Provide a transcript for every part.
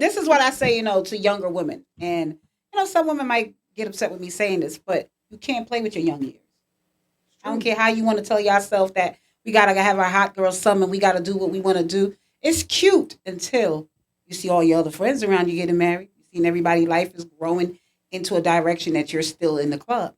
this is what I say, to younger women. And, some women might get upset with me saying this, but you can't play with your young years. I don't care how you want to tell yourself that we got to have our hot girl summer, we got to do what we want to do. It's cute until you see all your other friends around you getting married. You see everybody's life is growing into a direction that you're still in the club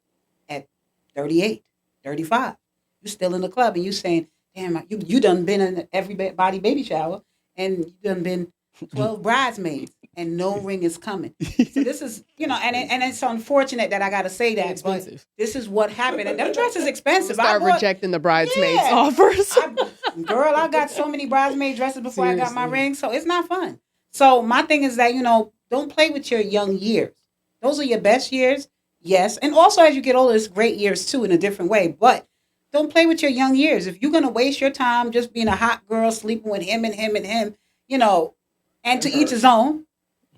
at 38, 35. You're still in the club and you saying, damn, you done been in everybody baby shower and you done been 12 bridesmaids and no ring is coming. So this is, and it's unfortunate that I got to say that, but this is what happened. And them dresses expensive. Start rejecting the bridesmaids offers. I got so many bridesmaid dresses before I got my ring, so it's not fun. So my thing is that, don't play with your young years. Those are your best years, yes. And also as you get older, it's great years too in a different way. But don't play with your young years. If you're going to waste your time just being a hot girl, sleeping with him and him and him, and to each his own,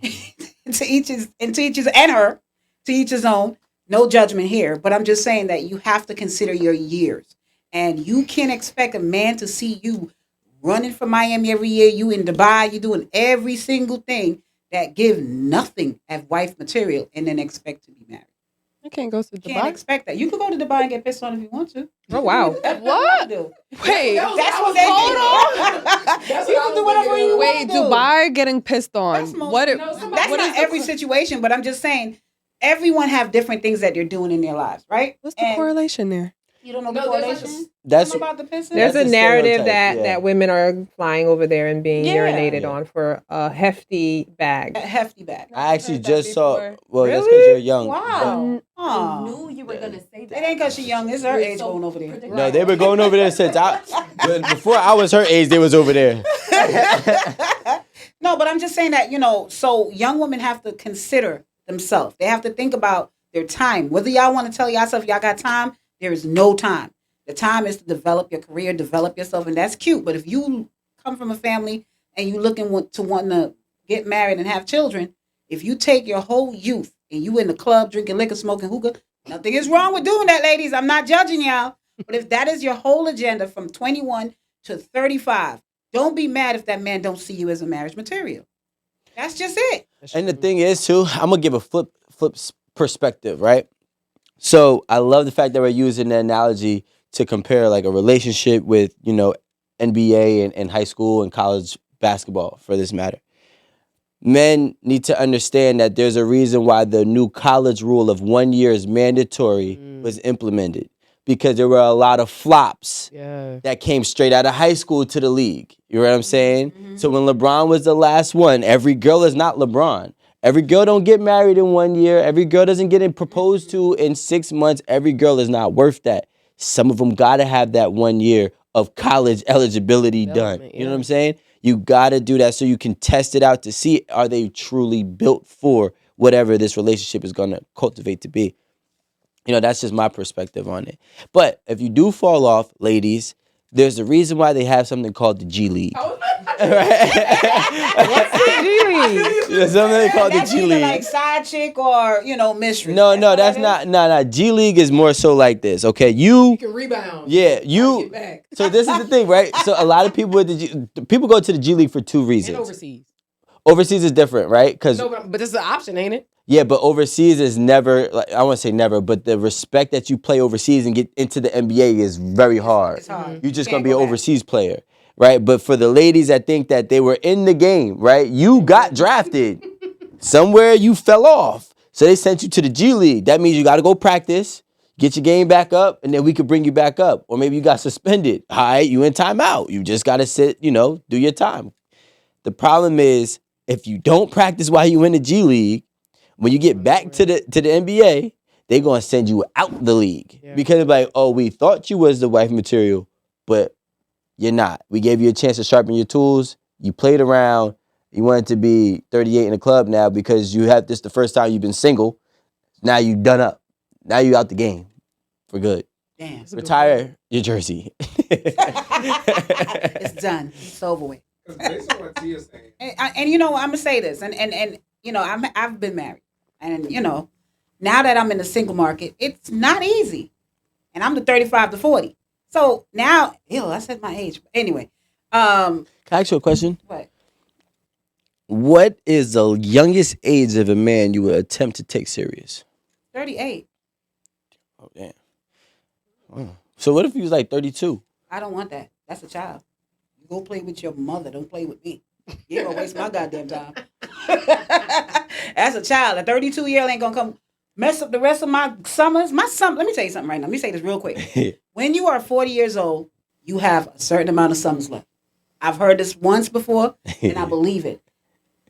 to each his and her, to each his own. No judgment here, but I'm just saying that you have to consider your years, and you can't expect a man to see you running from Miami every year. You in Dubai, you doing every single thing that give nothing as wife material, and then expect to be married. I can't go to Dubai. Can't expect that. You could go to Dubai and get pissed on if you want to. Oh wow! What? Wait, that's what they do. You can do whatever you want to do. Dubai getting pissed on. That's not every situation, but I'm just saying everyone have different things that they're doing in their lives, right? What's the correlation there? You don't know the correlation? That's about the pissing? There's a narrative that women are flying over there and being urinated on for a hefty bag. A hefty bag. I actually just saw. Well, Really? that's because you're young. Wow. I knew you were gonna say that. It ain't because she's young. It's her age going over there. No, they were going over there since before I was her age. They was over there. No, but I'm just saying that so young women have to consider themselves. They have to think about their time. Whether y'all want to tell yourself y'all got time, there is no time. The time is to develop your career, develop yourself, and that's cute. But if you come from a family and you looking to want to get married and have children, if you take your whole youth and you in the club drinking liquor, smoking hookah, nothing is wrong with doing that, ladies. I'm not judging y'all. But if that is your whole agenda from 21 to 35, don't be mad if that man don't see you as a marriage material. That's just it. And the thing is, too, I'm going to give a flip perspective, right? So I love the fact that we're using the analogy to compare like a relationship with, NBA and high school and college basketball for this matter. Men need to understand that there's a reason why the new college rule of 1 year is mandatory was implemented. Because there were a lot of flops that came straight out of high school to the league. You know what I'm saying? Mm-hmm. So when LeBron was the last one, every girl is not LeBron. Every girl don't get married in 1 year. Every girl doesn't get proposed to in 6 months. Every girl is not worth that. Some of them got to have that 1 year of college eligibility done. You know what I'm saying? You got to do that so you can test it out to see, are they truly built for whatever this relationship is going to cultivate to be. That's just my perspective on it. But if you do fall off, ladies, there's a reason why they have something called the G League. What's the G League? There's something called the G League. Like side chick or, mistress. No, that's not. No. G League is more so like this. Okay, you can rebound. Yeah, you. So this is the thing, right? So a lot of people people go to the G League for two reasons. And overseas. Overseas is different, right? But this is an option, ain't it? Yeah, but overseas is never, I won't say never, but the respect that you play overseas and get into the NBA is very hard. It's hard. You're just going to be an overseas player, right? But for the ladies that think that they were in the game, right? You got drafted. Somewhere you fell off. So they sent you to the G League. That means you got to go practice, get your game back up, and then we could bring you back up. Or maybe you got suspended. All right, you in timeout. You just got to sit, do your time. The problem is, if you don't practice while you in the G League, when you get back to the NBA, they're going to send you out the league. Yeah. Because it's like, oh, we thought you was the wife material, but you're not. We gave you a chance to sharpen your tools. You played around. You wanted to be 38 in the club now because you have this the first time you've been single. Now you done up. Now you out the game for good. Damn. Retire your jersey. It's done. It's over with. Based on what Tia's saying. And I'm going to say this. And I've been married. And, now that I'm in the single market, it's not easy. And I'm the 35 to 40. So now, I said my age. Anyway. Can I ask you a question? What? What is the youngest age of a man you would attempt to take serious? 38. Oh damn. Oh. So what if he was like 32? I don't want that. That's a child. You go play with your mother. Don't play with me. You ain't gonna waste my goddamn time. As a child, a 32-year-old ain't gonna come mess up the rest of my summers. Let me tell you something right now. Let me say this real quick. When you are 40 years old, you have a certain amount of summers left. I've heard this once before, and I believe it.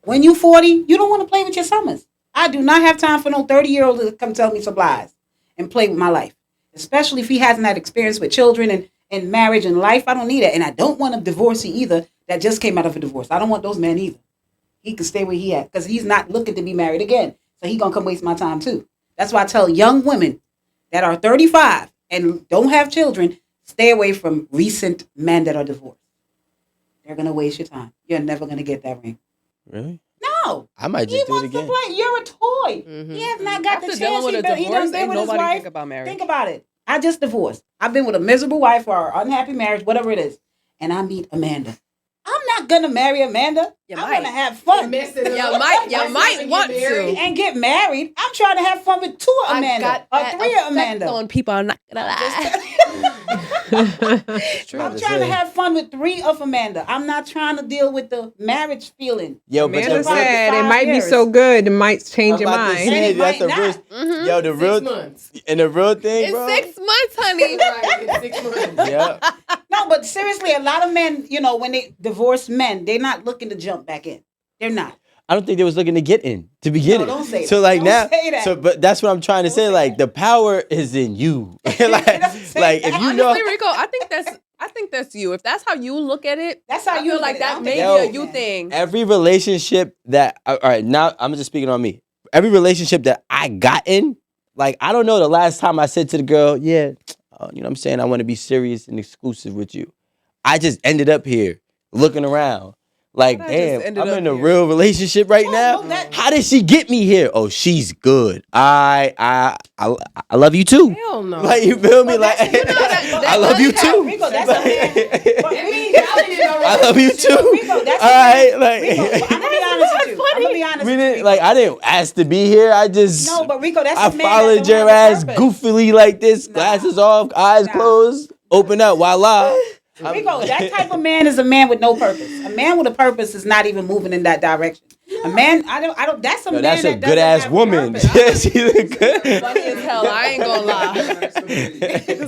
When you 40, you don't want to play with your summers. I do not have time for no 30-year-old to come tell me some lies and play with my life. Especially if he hasn't had experience with children and marriage and life. I don't need it. And I don't want a divorcee either that just came out of a divorce. I don't want those men either. He can stay where he at because he's not looking to be married again. So he going to come waste my time too. That's why I tell young women that are 35 and don't have children, stay away from recent men that are divorced. They're going to waste your time. You're never going to get that ring. Really? No. I might He just do it wants to again. play. You're a toy. Mhm. He has not got After the dealing chance. with a He divorce, done been ain't with his nobody wife. think about marriage. Think about it. I just divorced. I've been with a miserable wife or an unhappy marriage, whatever it is. And I meet Amanda. I'm not going to marry Amanda. You I'm might. going to have fun. You might want to. And get married. I'm trying to have fun with two Amanda. Or three Amanda. On people, I'm not gonna lie. I'm trying to have fun with three of Amanda. I'm not trying to deal with the marriage feeling. Yo, but Amanda the said it 5 might be years. so good, it might change your I'm about to mind. say, And it that's might the real, not. Mhm. yo, the real, 6 months. and the real thing, In bro. 6 months, honey. Right, in 6 months. Yeah. No, but seriously, a lot of men, when they divorce men, they're not looking to jump back in. They're not. I don't think they was looking to get in to begin. No, don't say So that. like Don't now, say that. so but that's what I'm trying to say. say Like that. the power is in you. like, Don't say like that. if you know, Honestly, Rico, I think that's you. If that's how you look at it, That's how I you feel look like at it. I that don't may think be Yo, a you thing. every relationship that all right now, I'm just speaking on me. Every relationship that I got in, like I don't know the last time I said to the girl, yeah, you know what I'm saying, I want to be serious and exclusive with you. I just ended up here looking around. Like, How'd I just damn, ended I'm up in a here? real relationship right Well, now. no, that- How did she get me here? Oh, she's good. I love you too. Hell no. Like, you feel me? But Like, that's- you know that- I love you Rico, too. Rico, that's a man. But It means Rico, y'all didn't know I love you too. Rico, that's a All right, man. like Rico, I'm gonna be honest with you. I'm gonna be honest we with you. didn't like. I didn't ask to be here. I just No, but Rico, that's I a man. followed that's your a ass purpose. goofily like this, Nah. glasses off, eyes Nah. closed, open up, voila. Rico, that type of man is a man with no purpose. A man with a purpose is not even moving in that direction. A man, I don't. That's a No, man. that's a that good doesn't ass have a woman. purpose. She's a good. Funny as hell. I ain't gonna lie.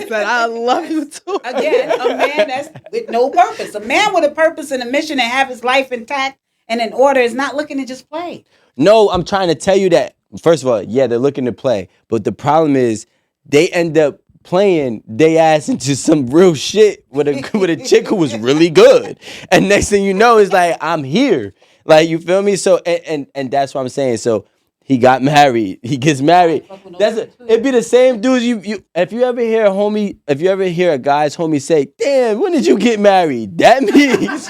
Said I love you too. Again, a man that's with no purpose. A man with a purpose and a mission and have his life intact and in order is not looking to just play. No, I'm trying to tell you that. First of all, yeah, they're looking to play, but the problem is they end up playing they ass into some real shit with a chick who was really good, and next thing you know, it's like I'm here. Like, you feel me? So and that's what I'm saying. So he got married. He gets married. It'd be the same dudes. You if you ever hear a guy's homie say, "Damn, when did you get married?" That means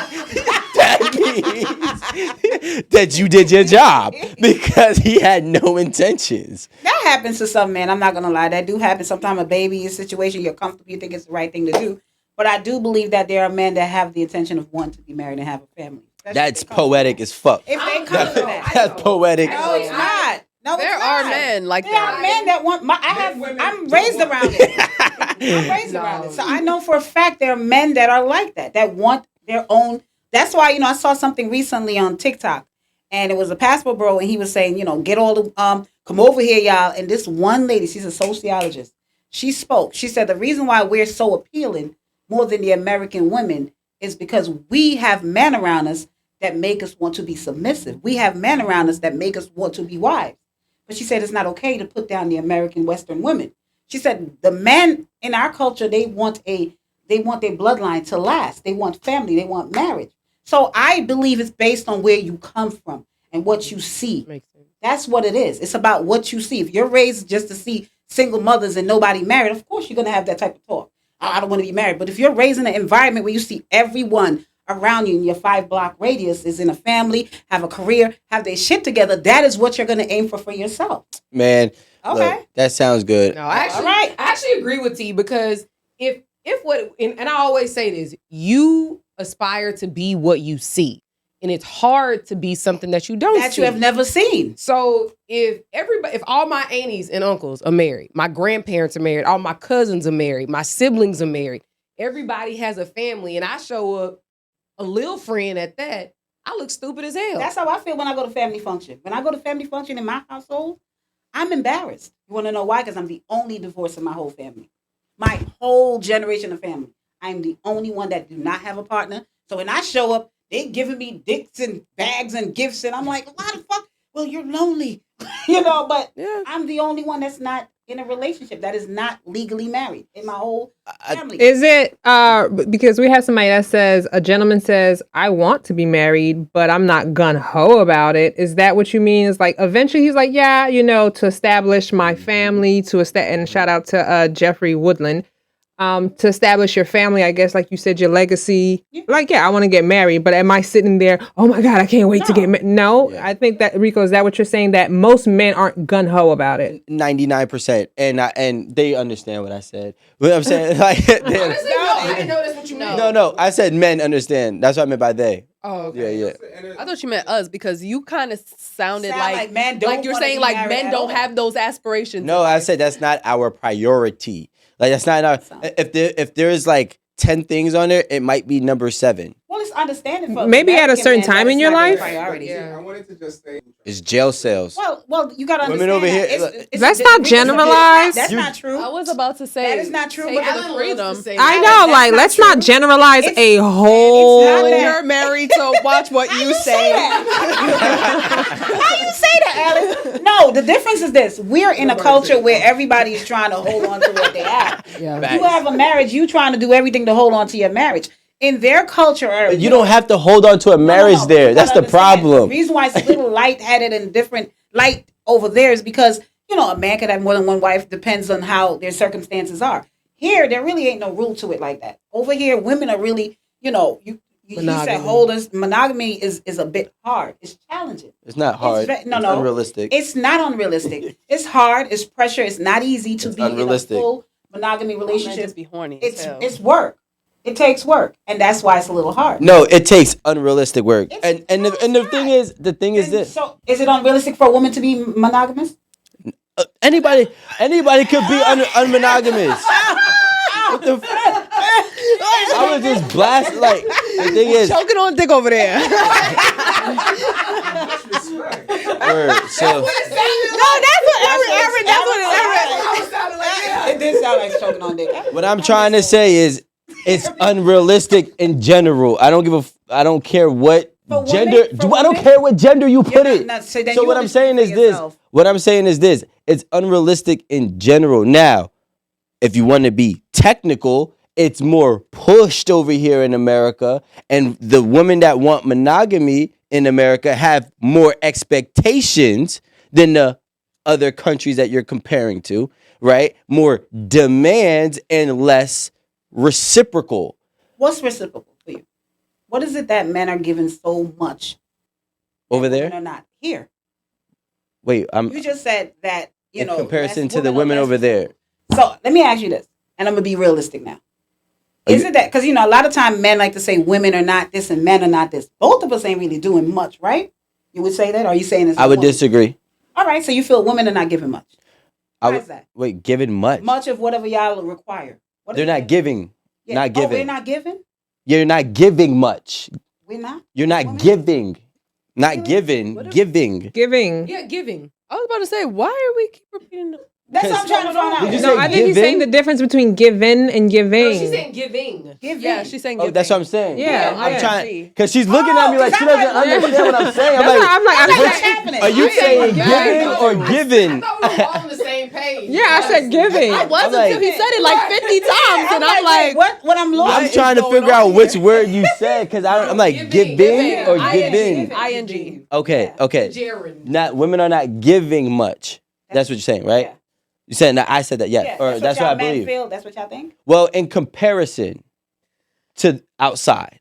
that you did your job because he had no intentions. That happens to some men. I'm not gonna lie. That do happen. Sometimes a baby is a situation you're comfortable. You think it's the right thing to do. But I do believe that there are men that have the intention of wanting to be married and have a family. Especially That's if they come from poetic that. as fuck. If they come from that. That's poetic. No, it's not. No, There it's are not. men like There are that. men that want. I'm raised around it. I'm raised around it, so I know for a fact there are men that are like that. That want their own. That's why I saw something recently on TikTok, and it was a passport bro, and he was saying, get all the come over here, y'all. And this one lady, she's a sociologist. She spoke. She said the reason why we're so appealing more than the American women is because we have men around us that make us want to be submissive. We have men around us that make us want to be wives. But she said it's not okay to put down the American Western women. She said the men in our culture, they want their bloodline to last. They want family. They want marriage. So I believe it's based on where you come from and what you see. Makes sense. That's what it is. It's about what you see. If you're raised just to see single mothers and nobody married, of course you're going to have that type of talk. I don't want to be married. But if you're raised in an environment where you see everyone around you in your 5-block radius is in a family, have a career, have their shit together, that is what you're going to aim for yourself. Man, Okay. look, that sounds good. No, I actually, All right. I actually agree with T because if what and I always say this, you aspire to be what you see. and it's hard to be something that you don't That see. you have never seen. So if all my aunties and uncles are married, my grandparents are married, all my cousins are married, my siblings are married, everybody has a family, and I show up a little friend at that, I look stupid as hell. That's how I feel when I go to family function. When I go to family function in my household, I'm embarrassed. You want to know why? Because I'm the only divorced in my whole family. My whole generation of family. I'm the only one that do not have a partner. So when I show up, they giving me dicks and bags and gifts, and I'm like, why the fuck? Well, you're lonely, but yeah. I'm the only one that's not in a relationship, that is not legally married in my whole family. Is it because we have somebody that says, a gentleman says, I want to be married, but I'm not gung-ho about it. Is that what you mean? Is like eventually he's like, yeah, to establish my family, and shout out to Jeffrey Woodland. To establish your family, I guess, like you said, your legacy. Yeah. Like, yeah, I want to get married, but am I sitting there? Oh my God, I can't wait to get married. No, Yeah. I think that, Rico, is that what you're saying? That most men aren't gun ho about it. 99%, and they understand what I said. What I'm saying, like, Honestly, no, I didn't know that's what you meant. no, I said men understand. That's what I meant by they. Oh, okay. Yeah. I thought you meant us because you kind of sounded Sound like like men don't like you're wanna saying be like married men at don't all. have those aspirations. No, I said that's not our priority. Like that's not our. If there's like 10 things on there, it might be number 7. Well, it's understanding for Maybe at a American certain men that time it's in your not their life? priority. Yeah. I wanted to just say. It's jail cells. Well, you gotta Women understand. over here, that. look. Let's not generalize. That's You- not true. I was about to say That is not true, Take but the Alan freedom. loves to say I that. know, That's like, not let's true. not generalize It's- a whole. not When that- you're married, so watch what you say. How you say that, Alex? No, the difference is this: we're in a culture where everybody is trying to hold on to what they have. Yeah. You have a marriage, you trying to do everything to hold on to your marriage. In their culture, You don't have to hold on to a marriage no, there. you That's gotta the understand. problem. The reason why it's a little light-headed and different light over there is because, a man could have more than one wife, depends on how their circumstances are. Here, there really ain't no rule to it like that. Over here, women are really, you said Monogamy. monogamy is a bit hard. It's challenging. It's not hard. It's It's unrealistic. It's not unrealistic. It's hard. It's pressure. It's not easy to It's be in a unrealistic. full monogamy Men relationship. just be horny. as hell. It's work. It takes work, and that's why it's a little hard. No, it takes unrealistic work. It's- And no, the it's thing not. is, is And this. So, is it unrealistic for a woman to be monogamous? Anybody could be unmonogamous. What the fuck? I was just blasted. Like the thing is, choking on dick over there. word, so It did sound like choking on dick. what I'm trying to say is, it's unrealistic in general. I don't care what For gender. women- for I don't women? care what gender you put it. So then So you what I'm understand saying for is this. yourself. What I'm saying is this. It's unrealistic in general. Now, if you want to be technical, it's more pushed over here in America, and the women that want monogamy in America have more expectations than the other countries that you're comparing to, right? More demands and less reciprocal. What's reciprocal for you? What is it that men are given so much Over women there? are not here? Wait, I'm You just said that in comparison less to the are women less over there. So let me ask you this, and I'm gonna be realistic now. Is it that because a lot of time men like to say women are not this and men are not this. Both of us ain't really doing much, right? You would say that, or are you saying this? I would disagree. All right, so you feel women are not giving much. I Why would is that? wait, giving much. Much of whatever y'all require. What They're is not that? giving. Yeah. Not Oh, giving. we're not giving. You're not giving much. We're not. You're not Women? giving. Not Really? giving. What if- Giving. Giving. Yeah, giving. I was about to say, why are we keep repeating? That's what I'm trying to find out. Did you No, say I think he's giving? saying the difference between giving and giving. No, she's saying giving. Give Yeah, in. she's saying. Oh, that's what I'm saying. Yeah, I'm yeah. trying because she's looking at me like she doesn't understand what I'm saying. That's why I'm like, What's I said, happening? Are you I saying ain't giving or giving? I thought we were all on the same page. yeah, I said giving. I was I'm like- until he said it like 50 times, and I'm wait, like, what I'm looking. I'm trying to figure out which word you said because I'm like giving or giving. ing. Okay, okay. Jaron. Not women are not giving much. That's what you're saying, right? Yeah. You said that. I said that. Yeah, Yeah, or that's what y'all I men believe. feel. That's what y'all think. Well, in comparison to outside,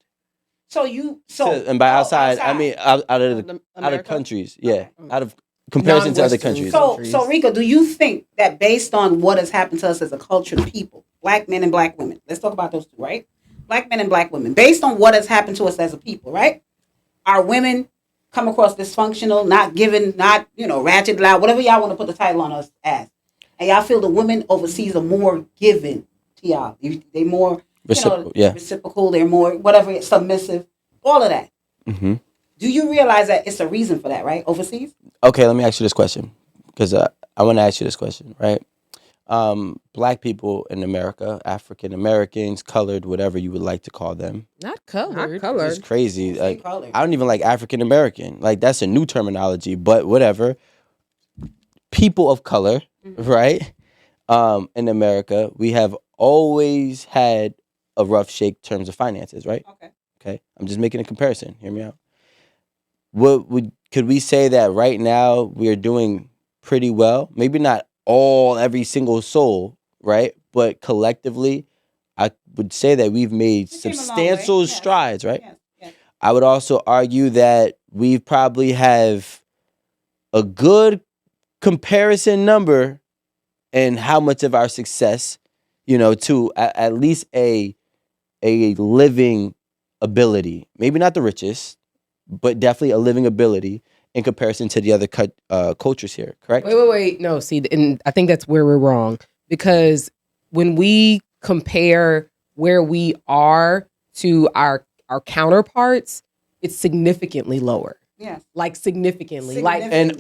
So you so and by outside, I mean out of the out of America? countries. Yeah, Okay. out of comparison to other Non-Western. countries. So Rico, do you think that based on what has happened to us as a culture of people, black men and black women, let's talk about those two, right? Black men and black women, based on what has happened to us as a people, right? our women come across dysfunctional, not giving, not, ratchet, loud, whatever y'all want to put the title on us as. And y'all feel the women overseas are more giving to y'all. They more reciprocal, they're more, whatever, submissive, all of that. Mm-hmm. Do you realize that it's a reason for that, right? Overseas? Okay, let me ask you this question, because I want to ask you this question, right? Black people in America, African Americans, colored, whatever you would like to call them. Not colored. Not colored. It's crazy. Like, colored. I don't even like African American. Like, that's a new terminology, but whatever. People of color, right? In America, we have always had a rough shake in terms of finances, right? Okay. I'm just making a comparison. Hear me out. Could we say that right now we are doing pretty well? Maybe not every single soul, right? But collectively, I would say that we've made substantial strides, right? Yes. I would also argue that we probably have a good comparison number in how much of our success, to at least a living ability. Maybe not the richest, but definitely a living ability in comparison to the other cultures here, correct? Wait. No, see, and I think that's where we're wrong. Because when we compare where we are to our counterparts, it's significantly lower. Yes. Like significantly. Significant.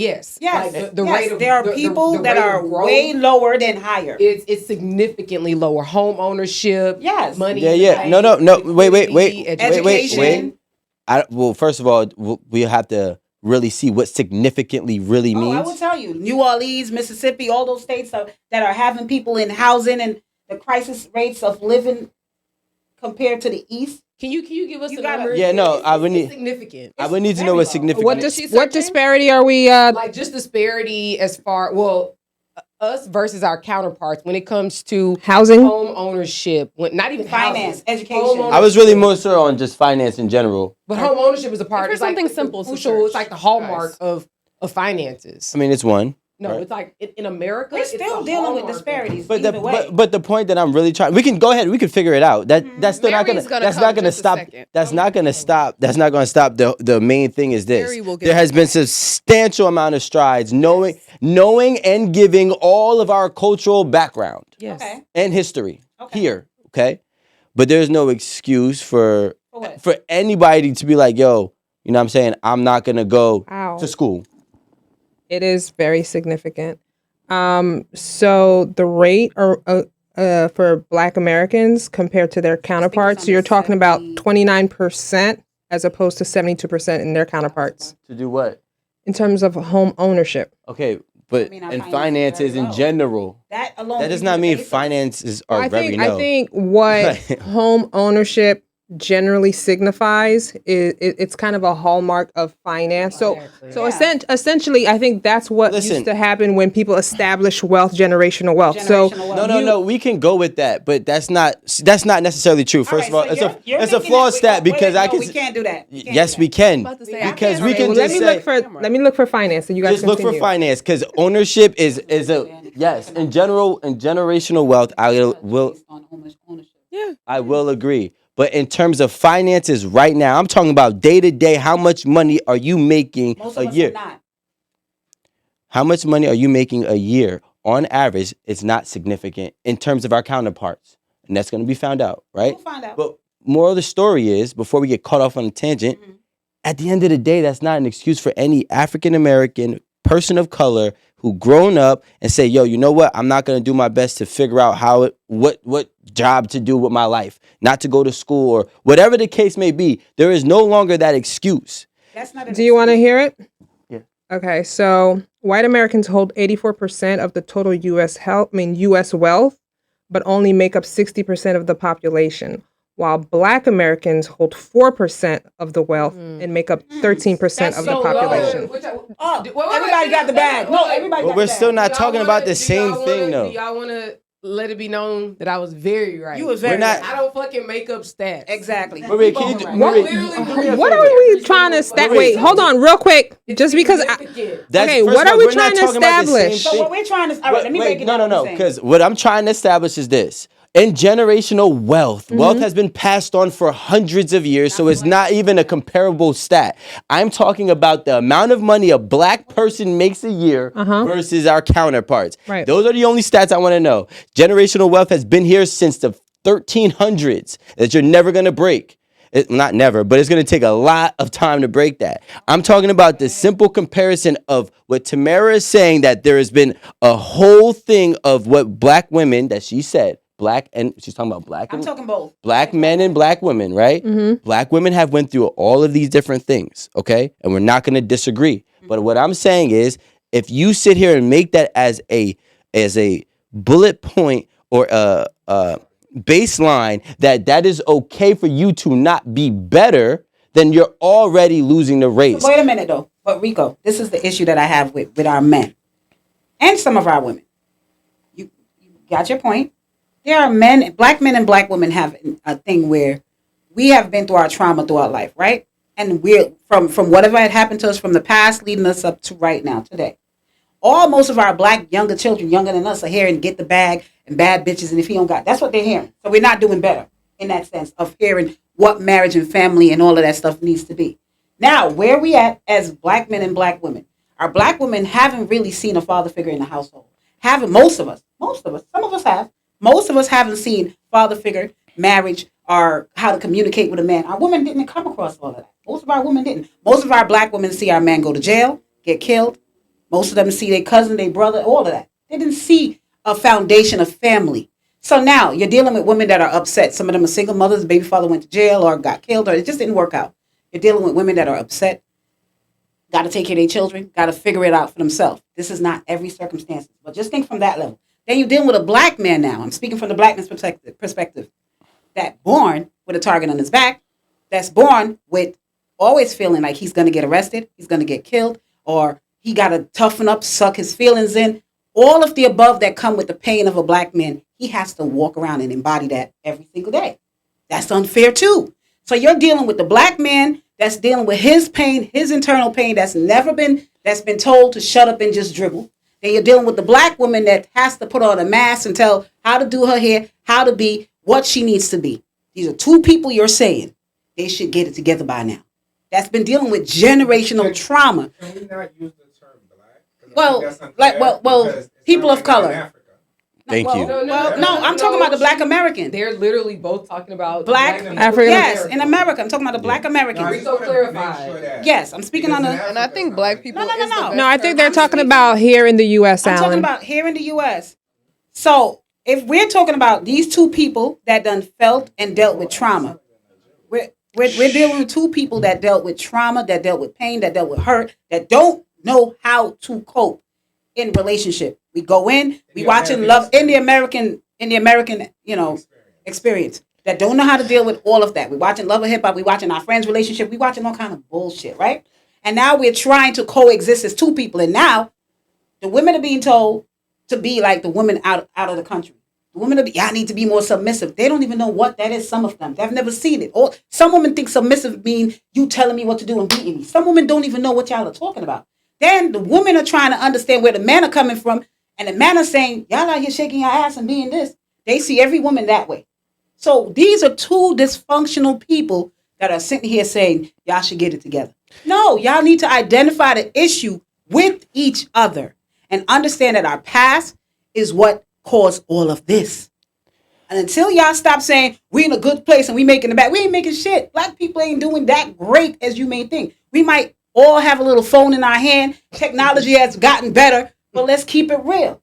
Yes. Yes. Like the rate of there are the- people the that rate of are growth, way lower than higher. It's significally lower. Home ownership, Yes. money. Yeah. No. Wait. Education. Well, first of all, we have to really see what significantly really means. I will tell you, New Orleans, Mississippi, all those states that are having people in housing and the crisis rates of living compared to the East. Can you give us You the gotta- numbers? Yeah, no, It's I would need- significant. I would need to know what's significant. What disparity are we? Like just disparity as far us versus our counterparts when it comes to Housing? home ownership, not even Finance, housing, education. home ownership. I was really more so on just finance in general. But home ownership is a part. For It's like something the simple to crucial. search, It's like the hallmark guys. of finances. I mean, it's one. No, right. it's like in America. We're it's still the dealing with hallmark of- disparities. But either way. but the point that I'm really trying, we can go ahead, we can figure it out. That's still not Mary's gonna. gonna That's come not gonna just a stop. second. That's not gonna stop. That's not gonna stop. The main thing is this: Mary will get there has been substantial amount of strides, knowing and giving all of our cultural background Yes. Okay. and history Okay. here. Okay, but there's no excuse for For what? for anybody to be like, yo, you know what I'm saying? I'm not gonna go Wow. to school. It is very significant. So the rate for Black Americans compared to their counterparts, under you're talking about 70. 29% as opposed to 72% in their counterparts To do what? in terms of home ownership. Okay, but I mean, our in finances finances very in low. general, That alone. that does gives not you the mean basics. finances are very I low. think what Right. home ownership generally signifies is it's kind of a hallmark of finance. So Yeah. essentially, I think that's what Listen. used to happen when people establish wealth, generational wealth. Generational wealth. No. We can go with that, but that's not necessarily true. First of all, Alright, so you're it's a making flawed that- stat wait, because no, I can. we can't do that. We can't Yes, do we that. can about to say, I because can't we say- can Well, just say. let me look for finance, and you guys Just look for continue. finance because ownership is a yes in general in generational wealth. I will Based on ownership. I will agree. But in terms of finances right now, I'm talking about day to day. How much money are you making Most a of us year? are not. How much money are you making a year? On average, it's not significant in terms of our counterparts. And that's going to be found out, right? We'll find out. But moral of the story is, before we get caught off on a tangent, Mhm. at the end of the day, that's not an excuse for any African American person of color who grown up and say, yo, you know what? I'm not going to do my best to figure out what job to do with my life, not to go to school or whatever the case may be. There is no longer that excuse. That's not. An Do you want to excuse. hear it? Yeah. Okay, so white Americans hold 84% of the total U.S. wealth, but only make up 60% of the population, while Black Americans hold 4% of the wealth and make up 13% That's of the so population. Oh, everybody got the bag. No, everybody But got we're the still bag. not talking about the same thing, though. Do y'all want to let it be known that I was very right? You was very We're not- right. I don't fucking make up stats. Exactly. Maria, can you Both do- right. Maria, Literally, What are we trying to establish? Wait, hold on, real quick. Just because Significant. Okay, first what of are all, we we're not trying to talking about the same establish? So thing. what we're trying to. All right, let me break it down. No, what we're saying. because what I'm trying to establish is this. And generational wealth. Wealth has been passed on for hundreds of years, so it's not even a comparable stat. I'm talking about the amount of money a black person makes a year versus our counterparts. Right. Those are the only stats I want to know. Generational wealth has been here since the 1300s that you're never going to break. Not never, but it's going to take a lot of time to break that. I'm talking about the simple comparison of what Tamara is saying, that there has been a whole thing of what black women, that she said, black, and she's talking about black I'm and talking both. black men and black women, right? Black women have went through all of these different things, okay? And we're not going to disagree. But what I'm saying is, if you sit here and make that as a bullet point or a baseline that is okay for you to not be better, then you're already losing the race. Wait a minute though. But Rico, this is the issue that I have with our men and some of our women. You got your point. There are black men and black women have a thing where we have been through our trauma through our life, right? And we're from whatever had happened to us from the past leading us up to right now, today. Most of our black younger children, younger than us, are hearing get the bag and bad bitches, and if he don't got, that's what they're hearing. So we're not doing better in that sense of hearing what marriage and family and all of that stuff needs to be. Now, where we at as black men and black women? Our black women haven't really seen a father figure in the household. Most of us, some of us have. Most of us haven't seen father figure, marriage, or how to communicate with a man. Our women didn't come across all of that. Most of our women didn't. Most of our black women see our man go to jail, get killed. Most of them see their cousin, their brother, all of that. They didn't see a foundation of family. So now you're dealing with women that are upset. Some of them are single mothers, baby father went to jail or got killed, or it just didn't work out. You're dealing with women that are upset, got to take care of their children, got to figure it out for themselves. This is not every circumstance, but just think from that level. Then you're dealing with a black man now. I'm speaking from the blackness perspective. That born with a target on his back, that's born with always feeling like he's going to get arrested, he's going to get killed, or he got to toughen up, suck his feelings in. All of the above that come with the pain of a black man, he has to walk around and embody that every single day. That's unfair too. So you're dealing with the black man that's dealing with his pain, his internal pain that's been told to shut up and just dribble. Then you're dealing with the black woman that has to put on a mask and tell how to do her hair, how to be, what she needs to be. These are two people you're saying they should get it together by now. That's been dealing with generational trauma. Can we not use the term black? People of color. Thank you. I'm talking about the black American. They're literally both talking about Black African. Yes, in America. I'm talking about the black American. Rico clarified. Yes, I'm speaking on the. And I think black people. No, no, no, is the no. best No, I think term. they're talking about here in the U.S., I'm talking Alan. about here in the U.S. So if we're talking about these two people that done felt and dealt with trauma, we're dealing with two people that dealt with trauma, that dealt with pain, that dealt with hurt, that don't know how to cope in relationship. We go in, we watching love in the American, experience. That don't know how to deal with all of that. We watching Love and Hip Hop. We watching our friends' relationship. We watching all kind of bullshit, right? And now we're trying to coexist as two people. And now the women are being told to be like the women out of the country. The women are y'all need to be more submissive. They don't even know what that is. Some of them, they've never seen it. Or some women think submissive mean you telling me what to do and beating me. Some women don't even know what y'all are talking about. Then the women are trying to understand where the men are coming from, and the men are saying y'all out here shaking your ass and being this. They see every woman that way. So these are two dysfunctional people that are sitting here saying y'all should get it together. No, y'all need to identify the issue with each other and understand that our past is what caused all of this. And until y'all stop saying we in a good place and we making the bad, we ain't making shit. Black people ain't doing that great as you may think. We might all have a little phone in our hand. Technology has gotten better, but let's keep it real.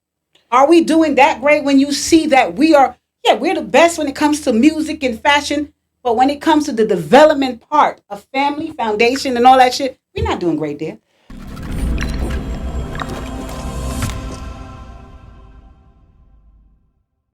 Are we doing that great when you see that we're the best when it comes to music and fashion, but when it comes to the development part of family, foundation, and all that shit, we're not doing great there.